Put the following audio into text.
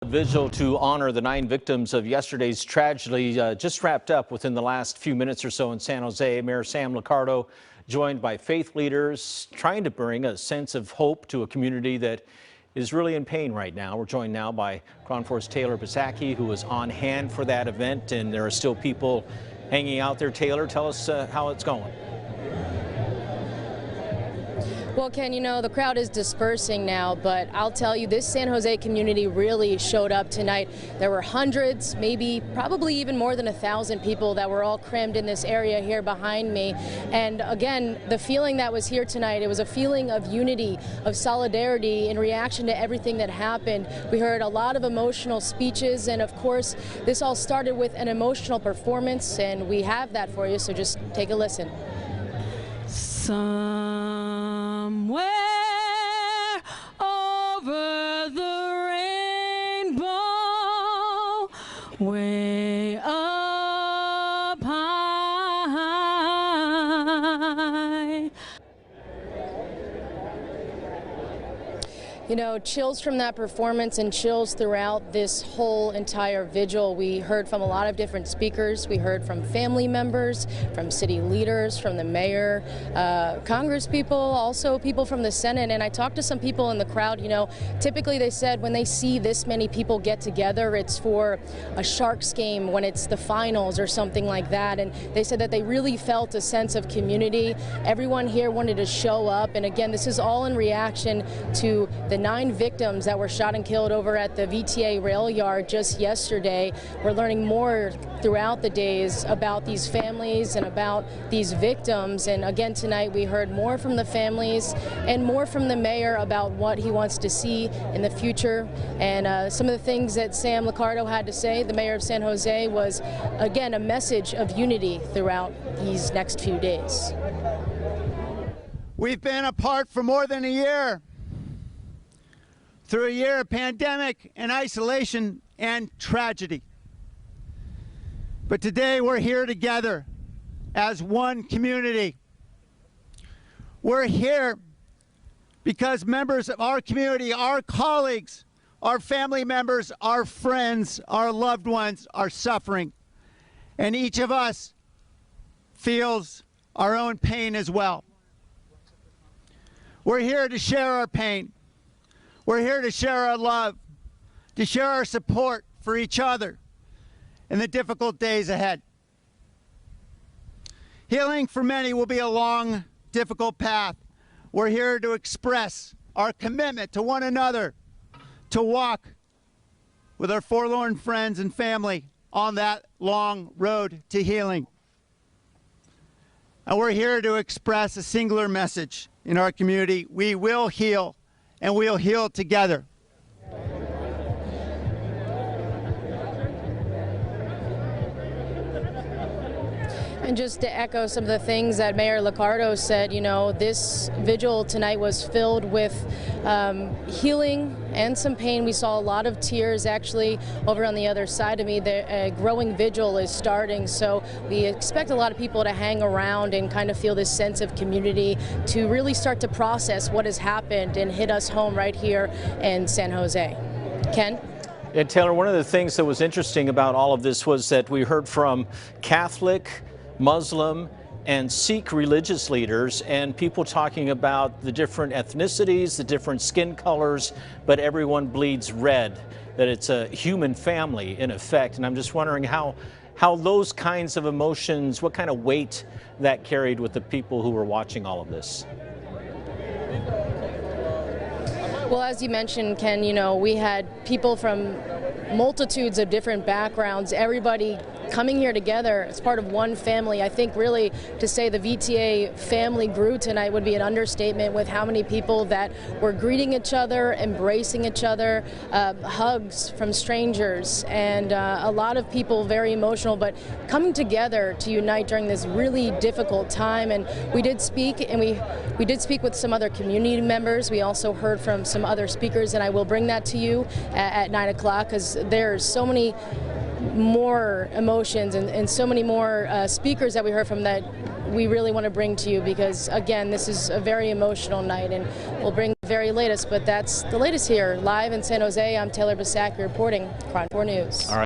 Vigil to honor the 9 victims of yesterday's tragedy just wrapped up within the last few minutes or so in San Jose. Mayor Sam Liccardo joined by faith leaders trying to bring a sense of hope to a community that is really in pain right now. We're joined now by Crown Force Taylor Bisacki, who was on hand for that event, and there are still people hanging out there. Taylor, tell us how it's going. Well, Ken, you know, the crowd is dispersing now, but I'll tell you, this San Jose community really showed up tonight. There were hundreds, probably even more than 1,000 people that were all crammed in this area here behind me. And again, the feeling that was here tonight, it was a feeling of unity, of solidarity in reaction to everything that happened. We heard a lot of emotional speeches, and of course, this all started with an emotional performance, and we have that for you, so just take a listen. Somewhere over the rainbow, way up high. You know, chills from that performance and chills throughout this whole entire vigil. We heard from a lot of different speakers. We heard from family members, from city leaders, from the mayor, Congress people, also people from the Senate. And I talked to some people in the crowd. You know, typically they said when they see this many people get together, it's for a Sharks game, when it's the finals or something like that. And they said that they really felt a sense of community. Everyone here wanted to show up. And again, this is all in reaction to the 9 victims that were shot and killed over at the VTA rail yard just yesterday. We're learning more throughout the days about these families and about these victims. And again, tonight we heard more from the families and more from the mayor about what he wants to see in the future. And some of the things that Sam Liccardo had to say, the mayor of San Jose, was again a message of unity throughout these next few days. We've been apart for more than a year. Through a year of pandemic and isolation and tragedy. But today we're here together as one community. We're here because members of our community, our colleagues, our family members, our friends, our loved ones are suffering. And each of us feels our own pain as well. We're here to share our pain. We're here to share our love, to share our support for each other in the difficult days ahead. Healing for many will be a long, difficult path. We're here to express our commitment to one another, to walk with our forlorn friends and family on that long road to healing. And we're here to express a singular message in our community: we will heal. And we'll heal together. And just to echo some of the things that Mayor Liccardo said, you know, this vigil tonight was filled with healing and some pain. We saw a lot of tears actually over on the other side of me. The growing vigil is starting, so we expect a lot of people to hang around and kind of feel this sense of community to really start to process what has happened and hit us home right here in San Jose. Ken? And Taylor, one of the things that was interesting about all of this was that we heard from Catholic, Muslim, and Sikh religious leaders, and people talking about the different ethnicities, the different skin colors, but everyone bleeds red, that it's a human family in effect. And I'm just wondering how those kinds of emotions, what kind of weight that carried with the people who were watching all of this. Well, as you mentioned, Ken, you know, we had people from multitudes of different backgrounds, everybody coming here together as part of one family. I think really to say the VTA family grew tonight would be an understatement, with how many people that were greeting each other, embracing each other, hugs from strangers, and a lot of people very emotional, but coming together to unite during this really difficult time. And we did speak, and we did speak with some other community members. We also heard from some other speakers, and I will bring that to you at 9 o'clock, because there's so many more emotions and so many more speakers that we heard from that we really want to bring to you, because again, this is a very emotional night, and we'll bring very latest, but that's the latest here. Live in San Jose, I'm Taylor Bisacki reporting, KRON 4 News. All right.